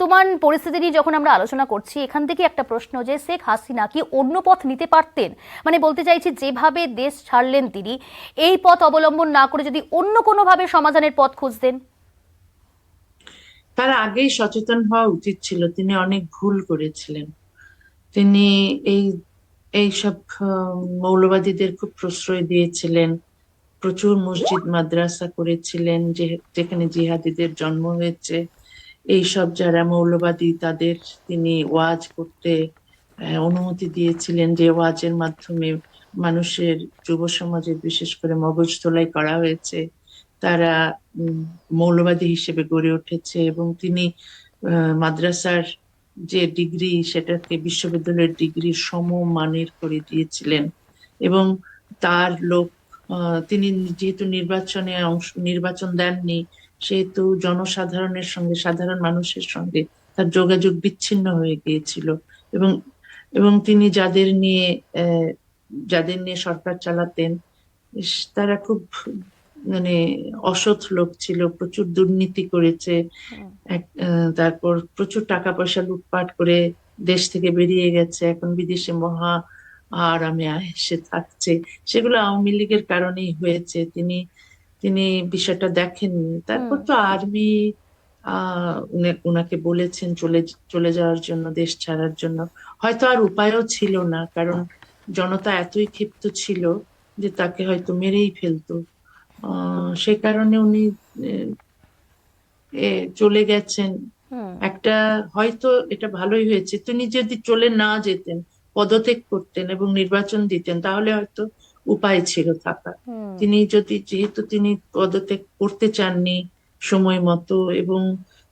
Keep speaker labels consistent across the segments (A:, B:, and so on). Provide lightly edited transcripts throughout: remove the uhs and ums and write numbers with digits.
A: বর্তমান পরিস্থিতি নিয়ে যখন আমরা আলোচনা করছি, এখান থেকে একটা প্রশ্ন, যে শেখ হাসিনা কি অন্য পথ নিতে পারতেন? মানে বলতে চাইছি, যেভাবে দেশ ছাড়লেন তিনি, এই পথ অবলম্বন না করে যদি অন্য কোনোভাবে সমাধানের পথ খুঁজতেন।
B: তার আগেই সচেতন হওয়া উচিত ছিল। তিনি অনেক ভুল করেছিলেন। তিনি এই এইসব মৌলবাদীদের খুব প্রশ্রয় দিয়েছিলেন। প্রচুর মসজিদ মাদ্রাসা করেছিলেন, যে যেখানে জিহাদিদের জন্ম হয়েছে। এইসব যারা মৌলবাদী তাদের তিনি ওয়াজ করতে অনুমতি দিয়েছিলেন, যে ওয়াজের মাধ্যমে মানুষের, যুব সমাজের বিশেষ করে মগজ ধোলাই করা হয়েছে। তারা উম, মৌলবাদী হিসেবে গড়ে উঠেছে, এবং তিনি মাদ্রাসার যে ডিগ্রি সেটাকে বিশ্ববিদ্যালয়ের ডিগ্রির সমমানের করে দিয়েছিলেন। এবং তার লোক, তিনি যেহেতু নির্বাচন দেননি, সেহেতু জনসাধারণের সঙ্গে, সাধারণ মানুষের সঙ্গে তার যোগাযোগ বিচ্ছিন্ন হয়ে গিয়েছিল। এবং এবং তিনি আহ, যাদের নিয়ে সরকার চালাতেন, তারা খুব মানে অসৎ লোক ছিল, প্রচুর দুর্নীতি করেছে। তারপর প্রচুর টাকা পয়সা লুটপাট করে দেশ থেকে বেরিয়ে গেছে, এখন বিদেশে মহা আরামে এসে থাকছে। সেগুলো আওয়ামী লীগের কারণেই হয়েছে। তিনি তিনি বিষয়টা দেখেননি।
A: হুম।
B: তারপর তো আর্মি উনাকে বলেছেন চলে চলে যাওয়ার জন্য, দেশ ছাড়ার জন্য। হয়তো আর উপায়ও ছিল না, কারণ জনতা এতই ক্ষিপ্ত ছিল যে তাকে হয়তো মেরেই ফেলতো। সে কারণে উনি আহ, চলে গেছেন।
A: হুম।
B: একটা, হয়তো এটা ভালোই হয়েছে, তিনি যদি চলে না যেতেন, পদত্যাগ করতেন এবং নির্বাচন দিতেন, তাহলে হয়তো উপায় ছিল থাকার।
A: হুম।
B: যেহেতু তিনি পদত্যাগ করতে চাননি সময় মতো, এবং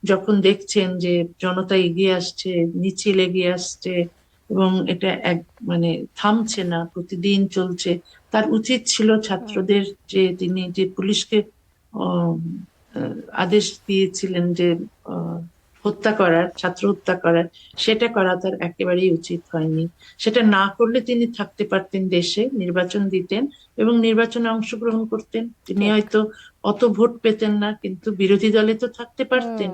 B: যখন দেখছেন যে জনতা এগিয়ে আসছে, মিছিল এগিয়ে আসছে, এবং এটা মানে থামছে না, প্রতিদিন চলছে, তার উচিত ছিল
A: হুম।
B: ছাত্রদের, যে তিনি যে পুলিশকে আহ, আদেশ দিয়েছিলেন যে আহ, হত্যা করার, ছাত্র হত্যা করার, সেটা করা তার একেবারেই উচিত হয়নি। সেটা না করলে তিনি থাকতে পারতেন দেশে, নির্বাচন দিতেন এবং নির্বাচনে অংশগ্রহণ করতেন। তিনি
A: ঠিক।
B: হয়তো অত ভোট পেতেন না, কিন্তু বিরোধী দলে তো থাকতে
A: হুম।
B: পারতেন।